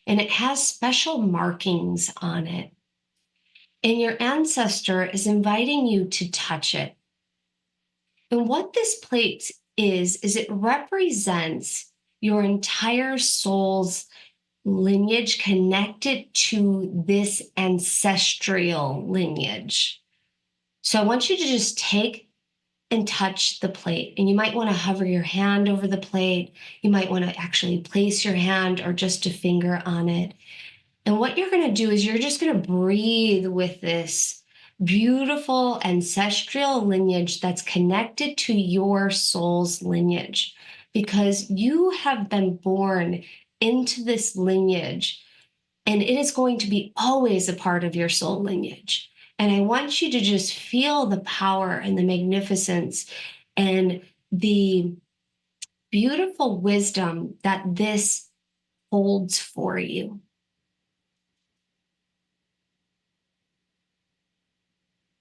and it has special markings on it. And your ancestor is inviting you to touch it. And what this plate is it represents your entire soul's lineage connected to this ancestral lineage. So I want you to just take and touch the plate. And you might want to hover your hand over the plate. You might want to actually place your hand or just a finger on it. And what you're going to do is you're just going to breathe with this beautiful ancestral lineage that's connected to your soul's lineage, because you have been born into this lineage, and it is going to be always a part of your soul lineage. And I want you to just feel the power and the magnificence and the beautiful wisdom that this holds for you.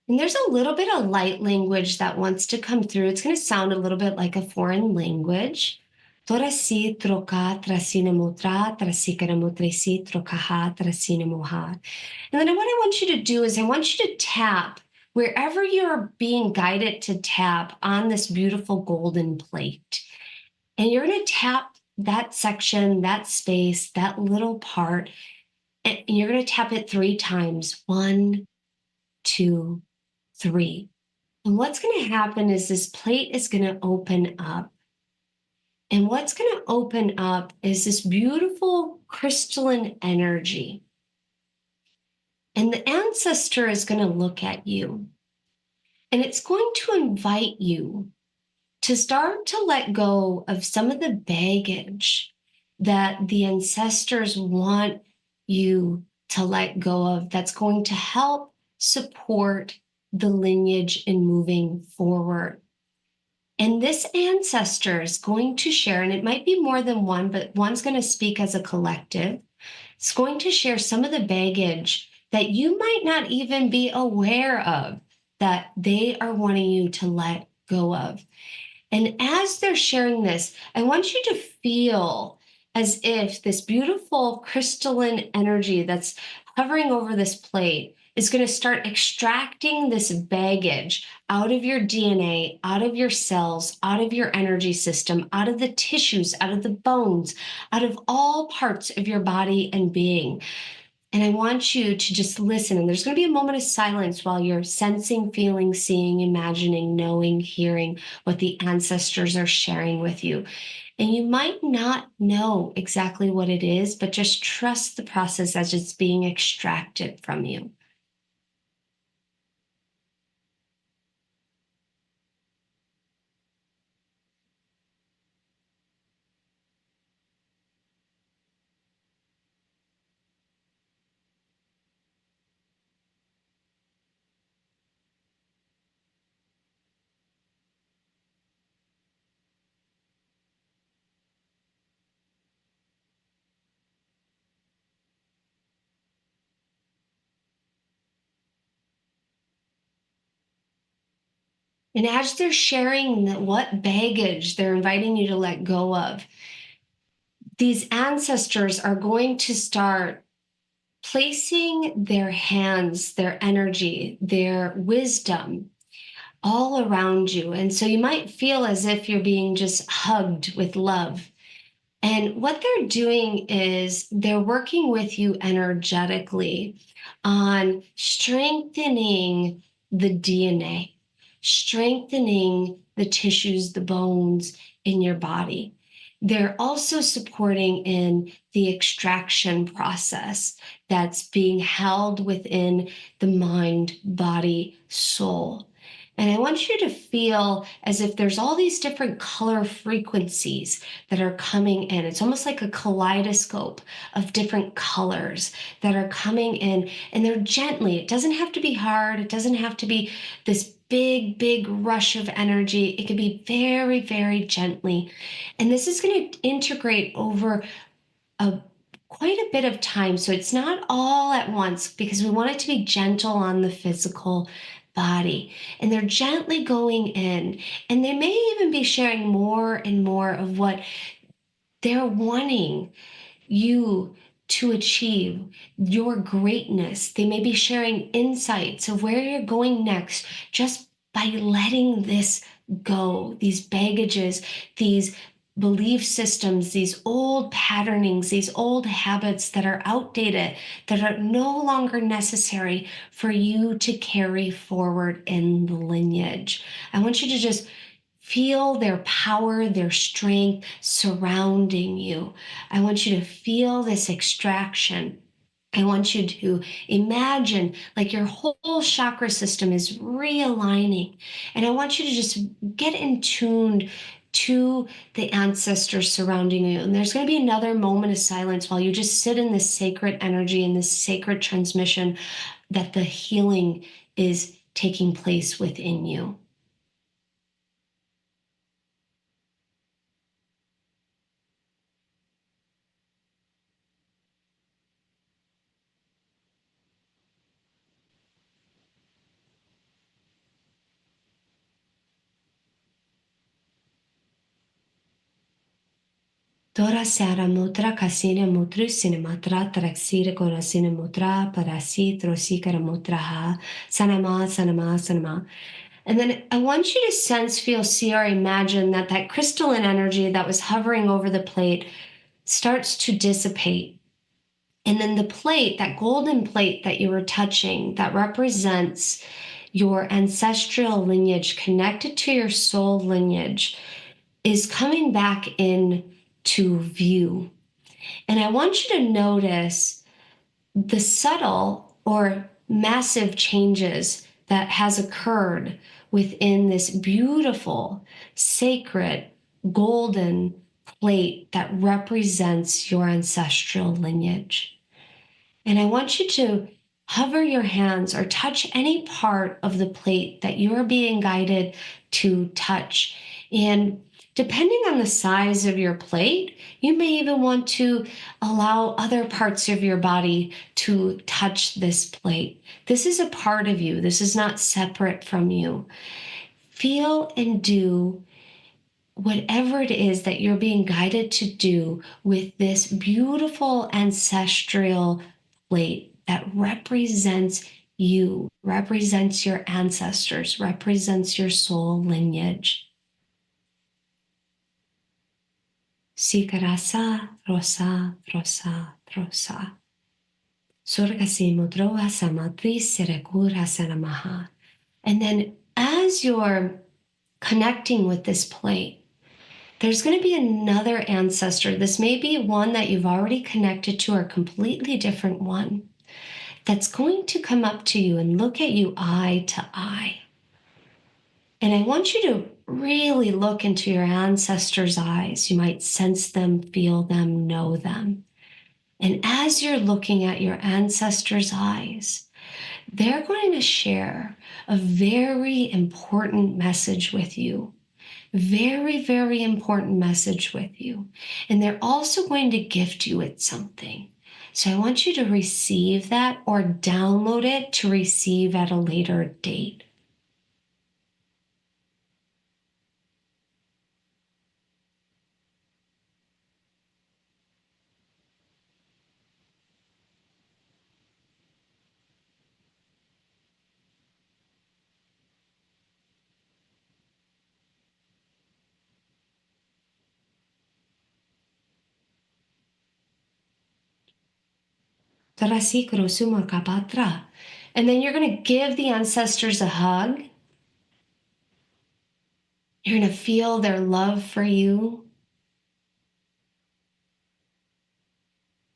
And there's a little bit of light language that wants to come through. It's going to sound a little bit like a foreign language. Torasi troka trasina mutra trasikara mutresi trokaha trasina muha. And then what I want you to do is I want you to tap wherever you're being guided to tap on this beautiful golden plate. And you're going to tap that section, that space, that little part, and you're going to tap it 3 times. 1, 2, 3. And what's going to happen is this plate is going to open up. And what's going to open up is this beautiful crystalline energy. And the ancestor is going to look at you. And it's going to invite you to start to let go of some of the baggage that the ancestors want you to let go of, that's going to help support the lineage in moving forward. And this ancestor is going to share, and it might be more than one, but one's going to speak as a collective. It's going to share some of the baggage that you might not even be aware of, that they are wanting you to let go of. And as they're sharing this, I want you to feel as if this beautiful crystalline energy that's hovering over this plate is going to start extracting this baggage out of your DNA, out of your cells, out of your energy system, out of the tissues, out of the bones, out of all parts of your body and being. And I want you to just listen. And there's going to be a moment of silence while you're sensing, feeling, seeing, imagining, knowing, hearing what the ancestors are sharing with you. And you might not know exactly what it is, but just trust the process as it's being extracted from you. And as they're sharing what baggage they're inviting you to let go of, these ancestors are going to start placing their hands, their energy, their wisdom all around you. And so you might feel as if you're being just hugged with love. And what they're doing is they're working with you energetically on strengthening the DNA, strengthening the tissues, the bones in your body. They're also supporting in the extraction process that's being held within the mind, body, soul. And I want you to feel as if there's all these different color frequencies that are coming in. It's almost like a kaleidoscope of different colors that are coming in, and they're gently. It doesn't have to be hard. It doesn't have to be this big rush of energy. It can be very, very gently. And this is going to integrate over quite a bit of time. So it's not all at once, because we want it to be gentle on the physical body. And they're gently going in, and they may even be sharing more and more of what they're wanting you to achieve your greatness. They may be sharing insights of where you're going next just by letting this go, these baggages, these belief systems, these old patternings, these old habits that are outdated, that are no longer necessary for you to carry forward in the lineage. I want you to just feel their power, their strength surrounding you. I want you to feel this extraction. I want you to imagine like your whole chakra system is realigning. And I want you to just get in tune to the ancestors surrounding you. And there's going to be another moment of silence while you just sit in this sacred energy and this sacred transmission that the healing is taking place within you. Tora sara mutra kasina mutru sinematra traksira korasina mutra parasi trosikara mutraha sanama sanama sanama. And then I want you to sense, feel, see, or imagine that that crystalline energy that was hovering over the plate starts to dissipate. And then the plate, that golden plate that you were touching, that represents your ancestral lineage connected to your soul lineage, is coming back in to view. And I want you to notice the subtle or massive changes that has occurred within this beautiful, sacred, golden plate that represents your ancestral lineage. And I want you to hover your hands or touch any part of the plate that you're being guided to touch. And depending on the size of your plate, you may even want to allow other parts of your body to touch this plate. This is a part of you. This is not separate from you. Feel and do whatever it is that you're being guided to do with this beautiful ancestral plate that represents you, represents your ancestors, represents your soul lineage. Sikarasa, rosa, rosa, rosa. Surgasimo droha samatri serekura sanamaha. And then as you're connecting with this plate, there's going to be another ancestor. This may be one that you've already connected to or a completely different one that's going to come up to you and look at you eye to eye. And I want you to really look into your ancestors' eyes. You might sense them, feel them, know them. And as you're looking at your ancestors' eyes, they're going to share a very important message with you. Very, very important message with you. And they're also going to gift you with something. So I want you to receive that or download it to receive at a later date. And then you're going to give the ancestors a hug. You're going to feel their love for you.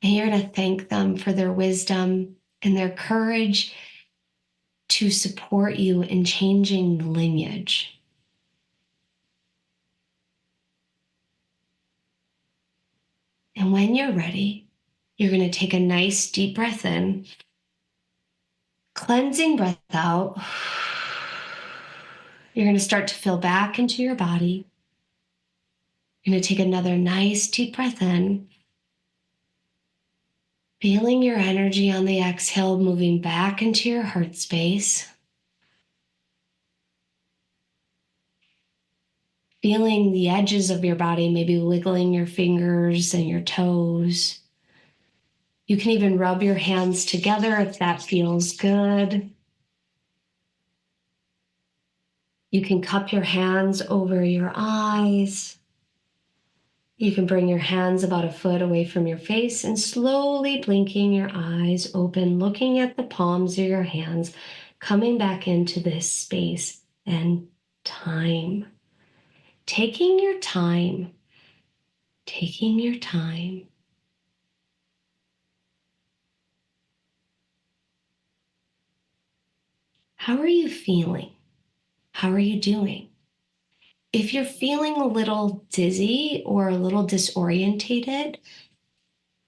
And you're going to thank them for their wisdom and their courage to support you in changing the lineage. And when you're ready, you're going to take a nice deep breath in, cleansing breath out. You're going to start to fill back into your body. You're going to take another nice deep breath in, feeling your energy on the exhale moving back into your heart space. Feeling the edges of your body, maybe wiggling your fingers and your toes. You can even rub your hands together if that feels good. You can cup your hands over your eyes. You can bring your hands about a foot away from your face and slowly blinking your eyes open, looking at the palms of your hands, coming back into this space and time. Taking your time, taking your time. How are you feeling? How are you doing? If you're feeling a little dizzy or a little disorientated,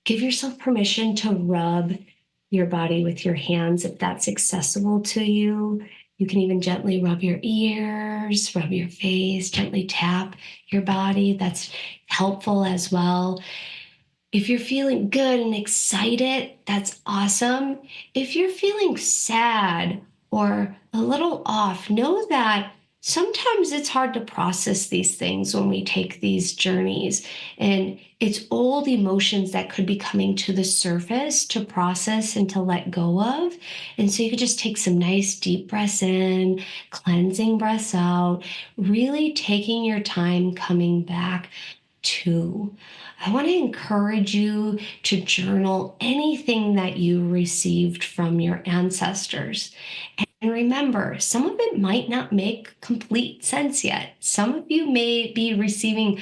give yourself permission to rub your body with your hands if that's accessible to you. You can even gently rub your ears, rub your face, gently tap your body. That's helpful as well. If you're feeling good and excited, that's awesome. If you're feeling sad or a little off, know that sometimes it's hard to process these things when we take these journeys. And it's old emotions that could be coming to the surface to process and to let go of. And so you could just take some nice deep breaths in, cleansing breaths out, really taking your time coming back to. I want to encourage you to journal anything that you received from your ancestors. And remember, some of it might not make complete sense yet. Some of you may be receiving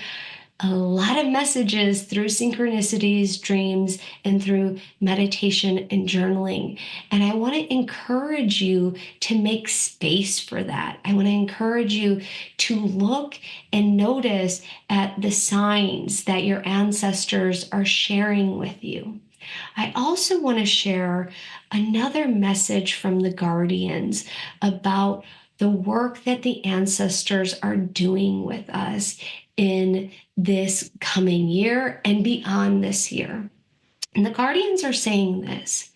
a lot of messages through synchronicities, dreams, and through meditation and journaling. And I want to encourage you to make space for that. I want to encourage you to look and notice at the signs that your ancestors are sharing with you. I also want to share another message from the guardians about the work that the ancestors are doing with us in this coming year and beyond this year. And the guardians are saying this.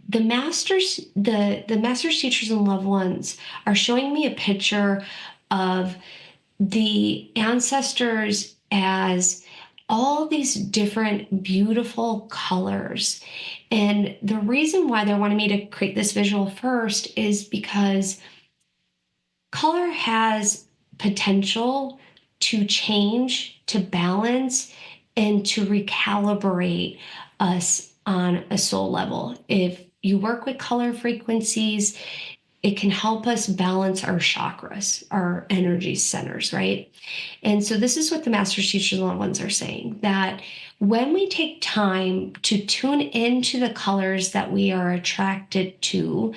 The masters, the masters, teachers, and loved ones are showing me a picture of the ancestors as all these different beautiful colors. And the reason why they wanted me to create this visual first is because color has potential to change, to balance, and to recalibrate us on a soul level. If you work with color frequencies, it can help us balance our chakras, our energy centers, right? And so this is what the masters, teachers, and loved ones are saying, that when we take time to tune into the colors that we are attracted to,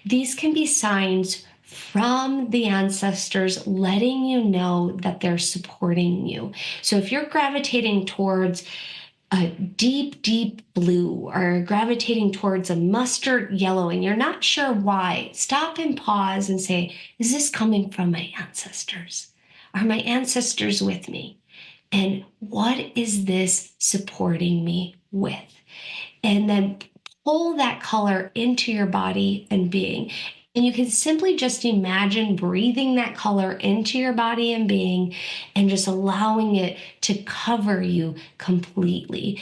these can be signs from the ancestors letting you know that they're supporting you. So if you're gravitating towards a deep, deep blue or gravitating towards a mustard yellow and you're not sure why, stop and pause and say, is this coming from my ancestors? Are my ancestors with me? And what is this supporting me with? And then pull that color into your body and being. And you can simply just imagine breathing that color into your body and being and just allowing it to cover you completely.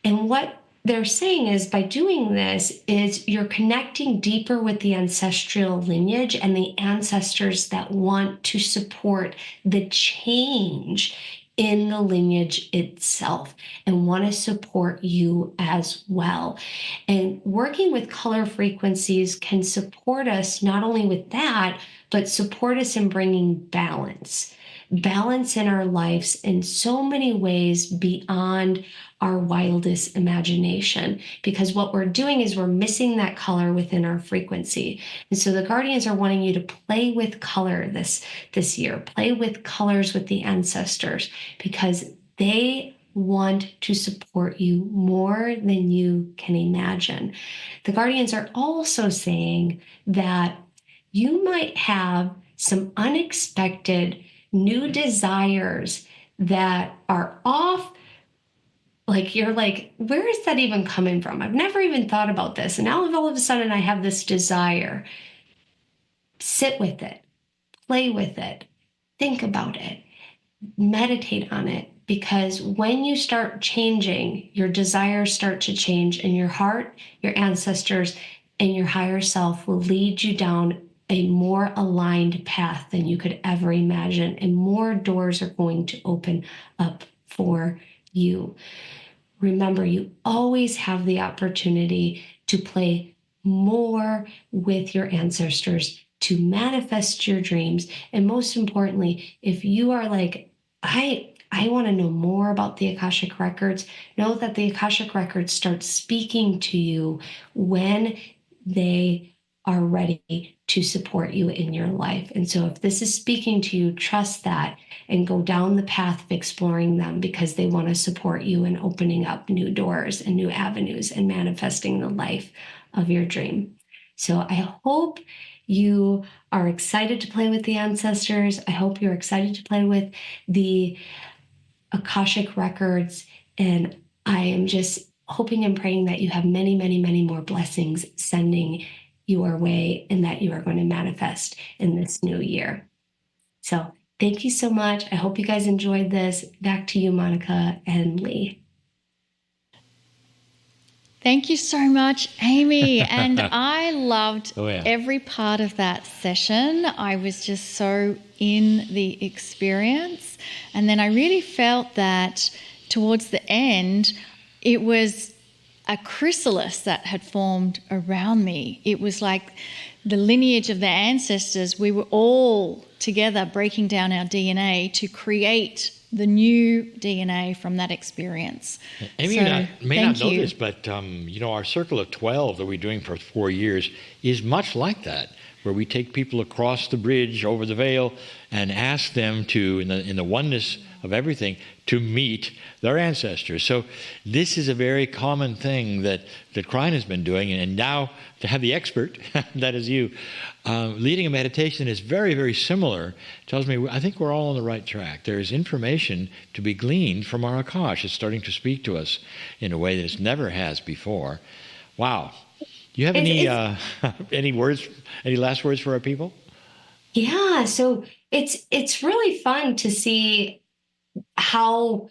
And what they're saying is by doing this is you're connecting deeper with the ancestral lineage and the ancestors that want to support the change in the lineage itself and want to support you as well. And working with color frequencies can support us not only with that, but support us in bringing balance in our lives in so many ways beyond our wildest imagination, because what we're doing is we're missing that color within our frequency. And so the guardians are wanting you to play with color this year, play with colors with the ancestors, because they want to support you more than you can imagine. The guardians are also saying that you might have some unexpected new desires that are off. Like you're like, where is that even coming from? I've never even thought about this. And now all of a sudden I have this desire. Sit with it, play with it, think about it, meditate on it, because when you start changing, your desires start to change, and your heart, your ancestors, and your higher self will lead you down a more aligned path than you could ever imagine, and more doors are going to open up for you. Remember, you always have the opportunity to play more with your ancestors, to manifest your dreams. And most importantly, if you are like, I want to know more about the Akashic Records, know that the Akashic Records start speaking to you when they are ready to support you in your life. And so if this is speaking to you, trust that and go down the path of exploring them, because they want to support you in opening up new doors and new avenues and manifesting the life of your dream. So I hope you are excited to play with the ancestors. I hope you're excited to play with the Akashic Records. And I am just hoping and praying that you have many, many, many more blessings sending your way, and that you are going to manifest in this new year. So thank you so much. I hope you guys enjoyed this. Back to you, Monica and Lee. Thank you so much, Amy. And I loved every part of that session. I was just so in the experience. And then I really felt that towards the end, it was a chrysalis that had formed around me. It was like the lineage of the ancestors. We were all together breaking down our DNA to create the new DNA from that experience. Amy may not know this, but our Circle of 12 that we're doing for 4 years is much like that, where we take people across the bridge over the veil and ask them to, in the oneness of everything, to meet their ancestors. So this is a very common thing that Kryon has been doing, and now to have the expert, that is you, leading a meditation is very, very similar. Tells me I think we're all on the right track. There is information to be gleaned from our Akash. It's starting to speak to us in a way that it never has before. Wow. Do you have any words, any last words for our people? Yeah, so it's really fun to see how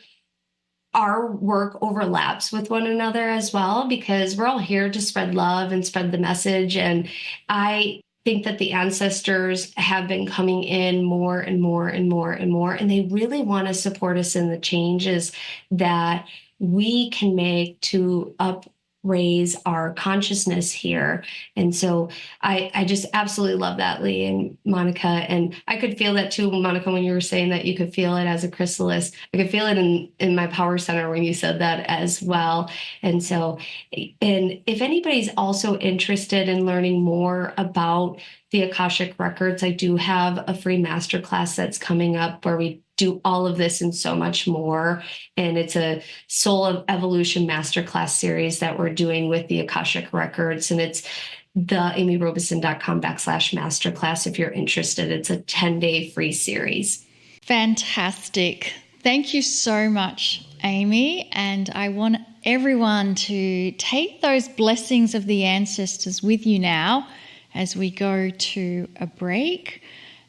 our work overlaps with one another as well, because we're all here to spread love and spread the message. And I think that the ancestors have been coming in more and more and more and more, and they really want to support us in the changes that we can make to raise our consciousness here. And so I just absolutely love that, Lee and Monica. And I could feel that too, Monica, when you were saying that you could feel it as a chrysalis. I could feel it in my power center when you said that as well. And so, and if anybody's also interested in learning more about the Akashic Records, I do have a free masterclass that's coming up where we do all of this and so much more. And it's a Soul of Evolution masterclass series that we're doing with the Akashic Records. And it's the amyrobeson.com/masterclass if you're interested. It's a 10-day free series. Fantastic. Thank you so much, Amy. And I want everyone to take those blessings of the ancestors with you now as we go to a break.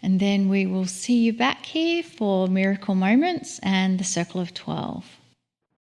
And then we will see you back here for Miracle Moments and the Circle of 12.